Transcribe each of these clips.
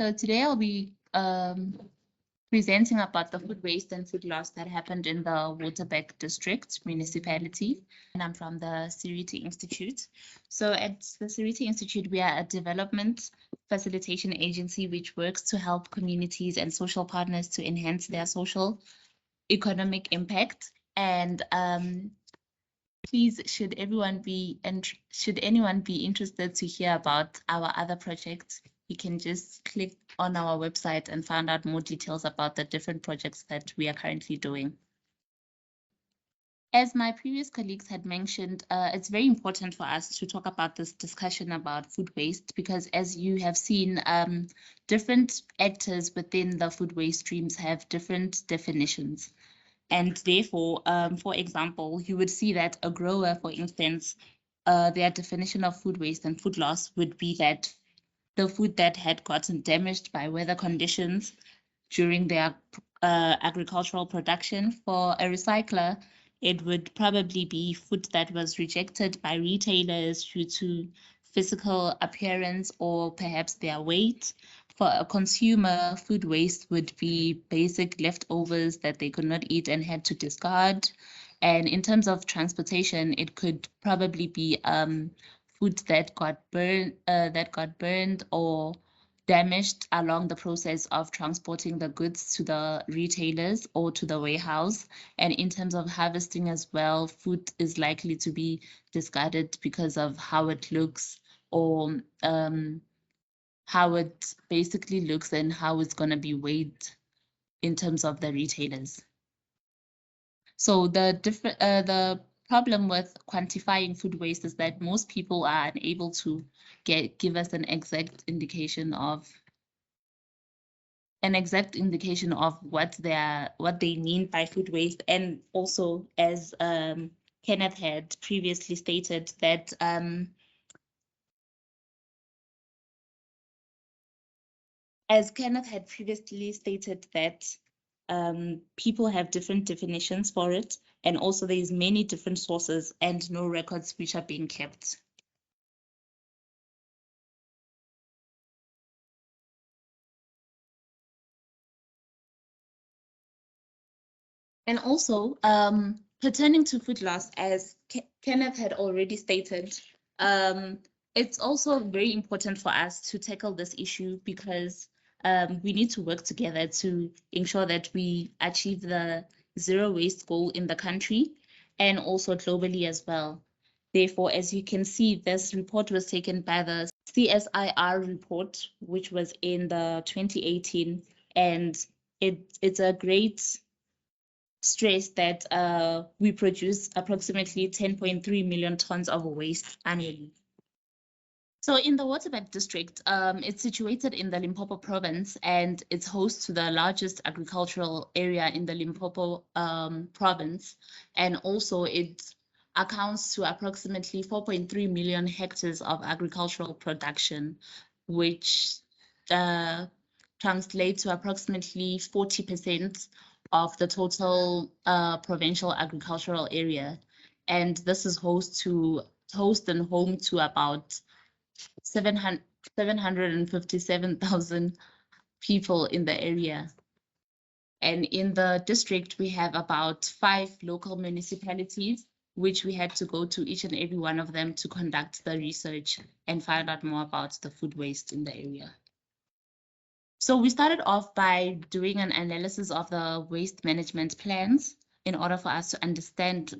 So today I'll be presenting about the food waste and food loss that happened in the Waterberg district municipality. And I'm from the Seriti Institute. So at the Seriti Institute, we are a development facilitation agency which works to help communities and social partners to enhance their social economic impact. And please, should anyone be interested to hear about our other projects, you can just click on our website and find out more details about the different projects that we are currently doing. As my previous colleagues had mentioned, it's very important for us to talk about this discussion about food waste because, as you have seen, different actors within the food waste streams have different definitions. And therefore, for example, you would see that a grower, for instance, their definition of food waste and food loss would be that the food that had gotten damaged by weather conditions during their agricultural production. For a recycler, it would probably be food that was rejected by retailers due to physical appearance or perhaps their weight. For a consumer, food waste would be basic leftovers that they could not eat and had to discard. And in terms of transportation, it could probably be food that got burned or damaged along the process of transporting the goods to the retailers or to the warehouse. And in terms of harvesting as well, food is likely to be discarded because of how it looks or how it basically looks and how it's going to be weighed in terms of the retailers. So the problem with quantifying food waste is that most people are unable to give us an exact indication of what they mean by food waste. And also, as Kenneth had previously stated, that people have different definitions for it, and also there's many different sources and no records which are being kept. And also, pertaining to food loss, as Kenneth had already stated, it's also very important for us to tackle this issue because we need to work together to ensure that we achieve the zero waste goal in the country and also globally as well. Therefore, as you can see, this report was taken by the CSIR report, which was in the 2018, and it's a great stress that we produce approximately 10.3 million tons of waste annually. So in the Waterberg district, it's situated in the Limpopo province and it's host to the largest agricultural area in the Limpopo province. And also it accounts to approximately 4.3 million hectares of agricultural production, which translates to approximately 40% of the total provincial agricultural area. And this is host and home to about 757,000 people in the area. And in the district, we have about 5 local municipalities, which we had to go to each and every one of them to conduct the research and find out more about the food waste in the area. So we started off by doing an analysis of the waste management plans in order for us to understand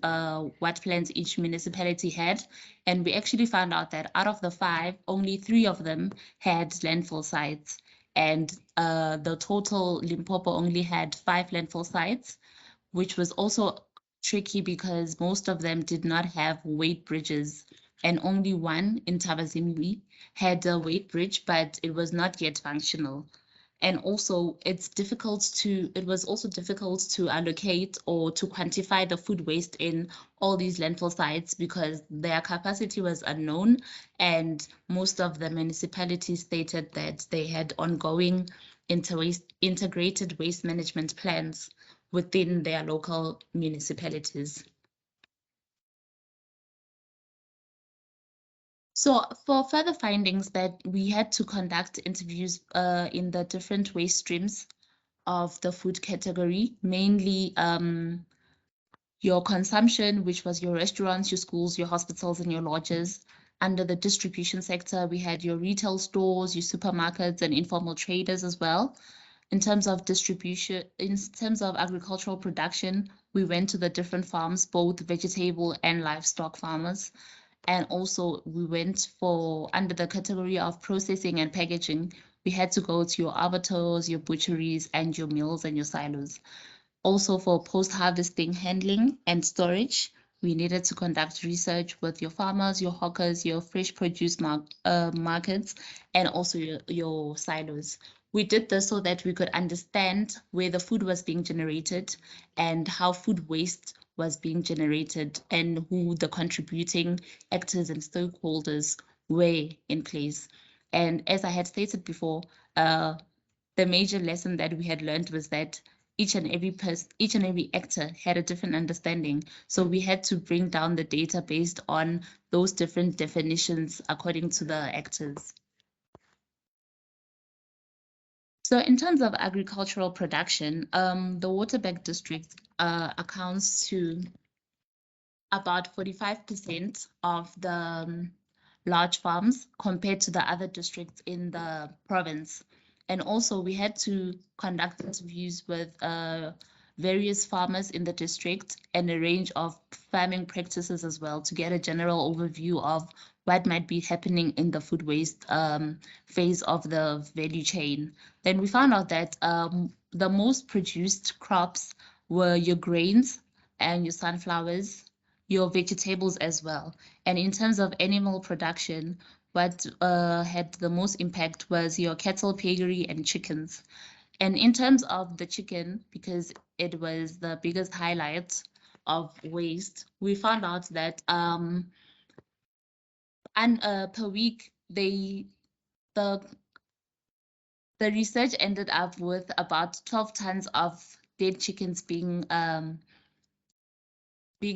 what plans each municipality had. And we actually found out that out of the 5, only 3 of them had landfill sites. And the total Limpopo only had 5 landfill sites, which was also tricky because most of them did not have weight bridges. And only one in Tabazimbi had a weight bridge, but it was not yet functional. And also it was also difficult to allocate or to quantify the food waste in all these landfill sites because their capacity was unknown. And most of the municipalities stated that they had ongoing integrated waste management plans within their local municipalities. So for further findings that we had to conduct interviews in the different waste streams of the food category, mainly your consumption, which was your restaurants, your schools, your hospitals, and your lodges. Under the distribution sector, we had your retail stores, your supermarkets, and informal traders as well. In terms of distribution, in terms of agricultural production, we went to the different farms, both vegetable and livestock farmers. And also we went for under the category of processing and packaging, we had to go to your abattoirs, your butcheries, and your mills and your silos. Also for post-harvesting handling and storage, we needed to conduct research with your farmers, your hawkers, your fresh produce markets, and also your silos. We did this so that we could understand where the food was being generated and how food waste was being generated and who the contributing actors and stakeholders were in place. And as I had stated before, the major lesson that we had learned was that each and every actor had a different understanding. So we had to bring down the data based on those different definitions according to the actors. So in terms of agricultural production, the Waterberg district accounts to about 45% of the large farms compared to the other districts in the province. And also we had to conduct interviews with various farmers in the district and a range of farming practices as well to get a general overview of what might be happening in the food waste phase of the value chain. Then we found out that the most produced crops were your grains and your sunflowers, your vegetables as well. And in terms of animal production, what had the most impact was your cattle, piggery, and chickens. And in terms of the chicken, because it was the biggest highlight of waste, we found out that per week the the research ended up with about 12 tons of dead chickens being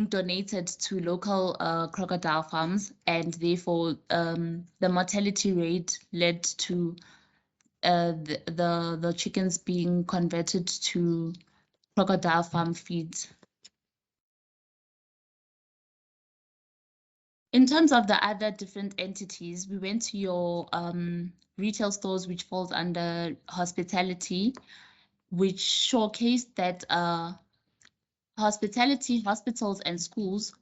donated to local crocodile farms, and therefore the mortality rate led to the chickens being converted to crocodile farm feeds. In terms of the other different entities, we went to your retail stores, which falls under hospitality, which showcased that hospitality, hospitals, and schools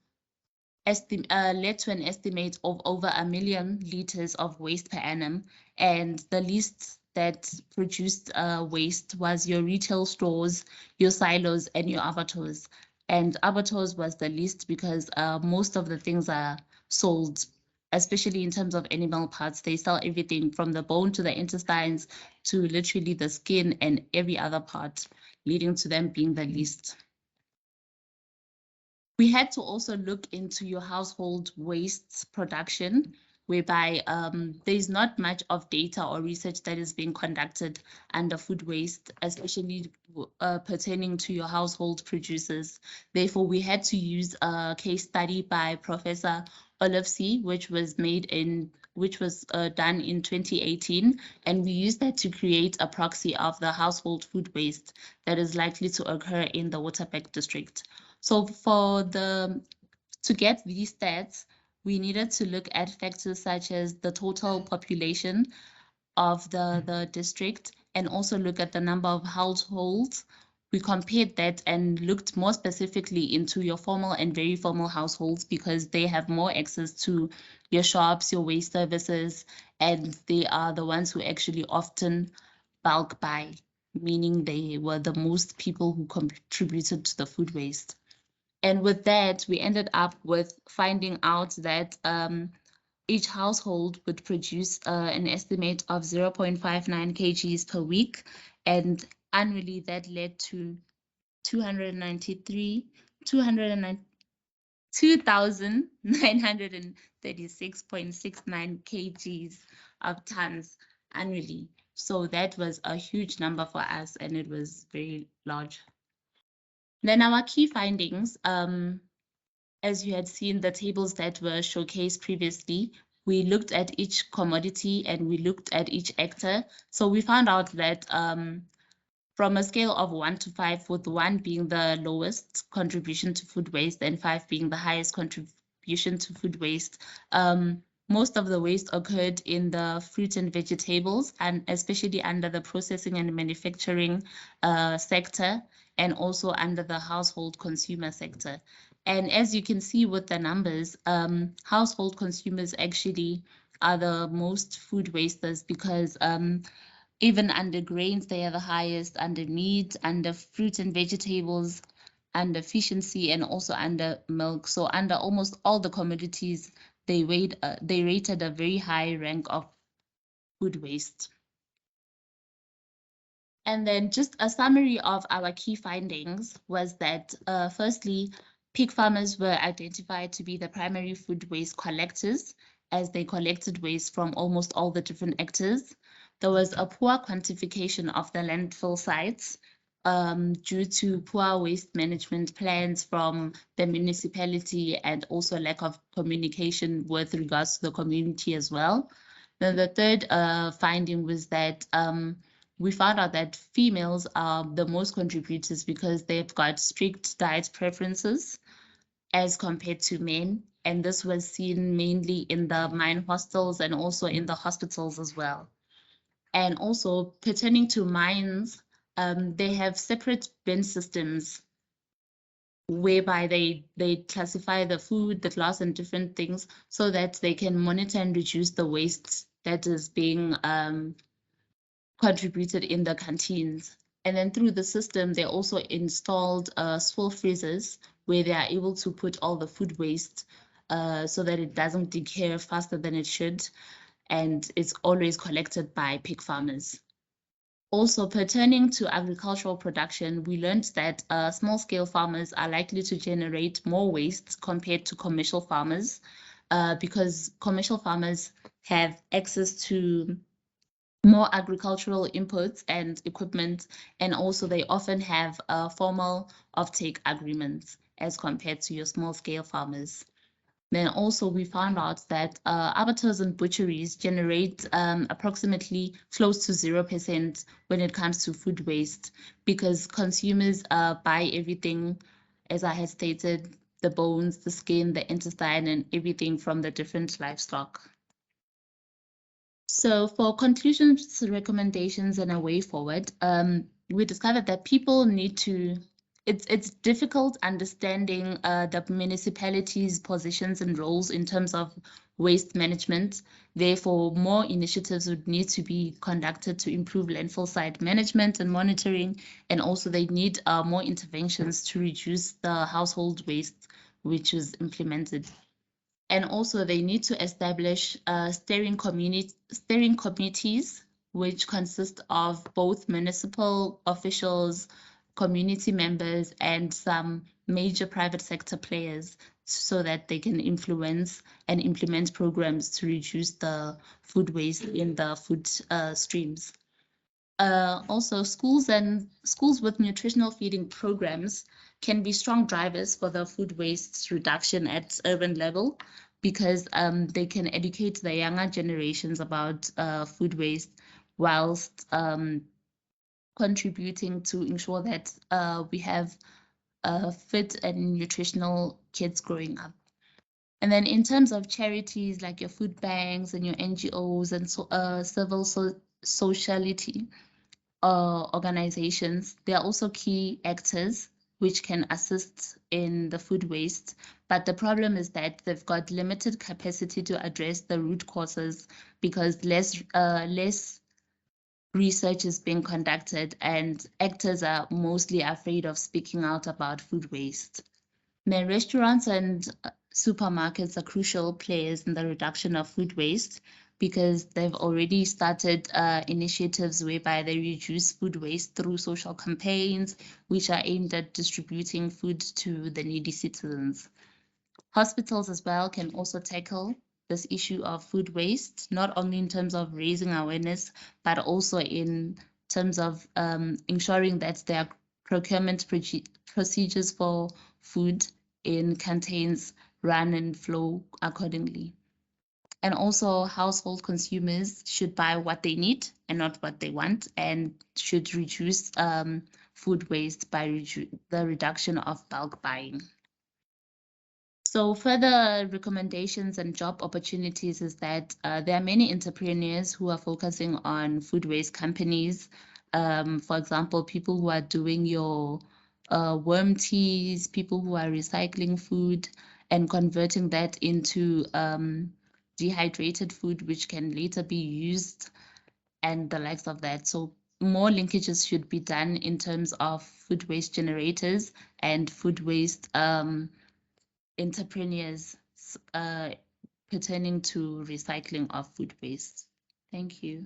led to an estimate of over 1 million liters of waste per annum. And the least that produced waste was your retail stores, your silos, and your abattoirs. And abattoirs was the least because most of the things are sold, especially in terms of animal parts. They sell everything from the bone to the intestines to literally the skin and every other part, leading to them being the least. We had to also look into your household waste production, whereby there's not much of data or research that is being conducted under food waste, especially pertaining to your household producers. Therefore, we had to use a case study by Professor Olofsey, which was done in 2018, and we used that to create a proxy of the household food waste that is likely to occur in the Waterberg district. So to get these stats, we needed to look at factors such as the total population of the district and also look at the number of households. We compared that and looked more specifically into your formal and very formal households because they have more access to your shops, your waste services, and they are the ones who actually often bulk buy, meaning they were the most people who contributed to the food waste. And with that, we ended up with finding out that each household would produce an estimate of 0.59 kgs per week. And annually, that led to 2,936.69 kgs of tons annually. So that was a huge number for us, and it was very large. Then our key findings, as you had seen the tables that were showcased previously, we looked at each commodity and we looked at each actor. So we found out that from a scale of 1 to 5, with 1 being the lowest contribution to food waste and 5 being the highest contribution to food waste, most of the waste occurred in the fruit and vegetables, and especially under the processing and manufacturing sector, and also under the household consumer sector. And as you can see with the numbers, household consumers actually are the most food wasters, because even under grains, they are the highest, under meat, under fruit and vegetables, under fish and sea, and also under milk. So under almost all the commodities, they rated a very high rank of food waste. And then just a summary of our key findings was that, firstly, pig farmers were identified to be the primary food waste collectors, as they collected waste from almost all the different actors. There was a poor quantification of the landfill sites due to poor waste management plans from the municipality, and also lack of communication with regards to the community as well. Then the third finding was that we found out that females are the most contributors because they've got strict diet preferences as compared to men. And this was seen mainly in the mine hostels and also in the hospitals as well. And also pertaining to mines, they have separate bin systems whereby they classify the food, the glass, and different things so that they can monitor and reduce the waste that is being contributed in the canteens. And then through the system, they also installed swill freezers where they are able to put all the food waste so that it doesn't decay faster than it should. And it's always collected by pig farmers. Also, pertaining to agricultural production, we learned that small-scale farmers are likely to generate more waste compared to commercial farmers because commercial farmers have access to more agricultural inputs and equipment, and also they often have formal offtake agreements as compared to your small-scale farmers. Then also we found out that abattoirs and butcheries generate approximately close to 0% when it comes to food waste, because consumers buy everything, as I had stated, the bones, the skin, the intestine, and everything from the different livestock. So for conclusions, recommendations, and a way forward, we discovered that people need to, it's difficult understanding the municipalities' positions and roles in terms of waste management. Therefore, more initiatives would need to be conducted to improve landfill site management and monitoring, and also they need more interventions to reduce the household waste which is implemented. And also they need to establish steering committees, which consist of both municipal officials, community members, and some major private sector players, so that they can influence and implement programs to reduce the food waste in the food streams. Also, schools with nutritional feeding programs can be strong drivers for the food waste reduction at urban level, because they can educate the younger generations about food waste, whilst contributing to ensure that we have fit and nutritional kids growing up. And then in terms of charities like your food banks and your NGOs and civil sociality organizations, they are also key actors which can assist in the food waste. But the problem is that they've got limited capacity to address the root causes, because less research is being conducted, and actors are mostly afraid of speaking out about food waste. Then restaurants and supermarkets are crucial players in the reduction of food waste, because they've already started initiatives whereby they reduce food waste through social campaigns, which are aimed at distributing food to the needy citizens. Hospitals as well can also tackle this issue of food waste, not only in terms of raising awareness, but also in terms of ensuring that there are procurement procedures for food in canteens run and flow accordingly. And also household consumers should buy what they need and not what they want, and should reduce food waste by the reduction of bulk buying. So further recommendations and job opportunities is that there are many entrepreneurs who are focusing on food waste companies. For example, people who are doing your worm teas, people who are recycling food and converting that into dehydrated food, which can later be used, and the likes of that. So more linkages should be done in terms of food waste generators and food waste entrepreneurs pertaining to recycling of food waste. Thank you.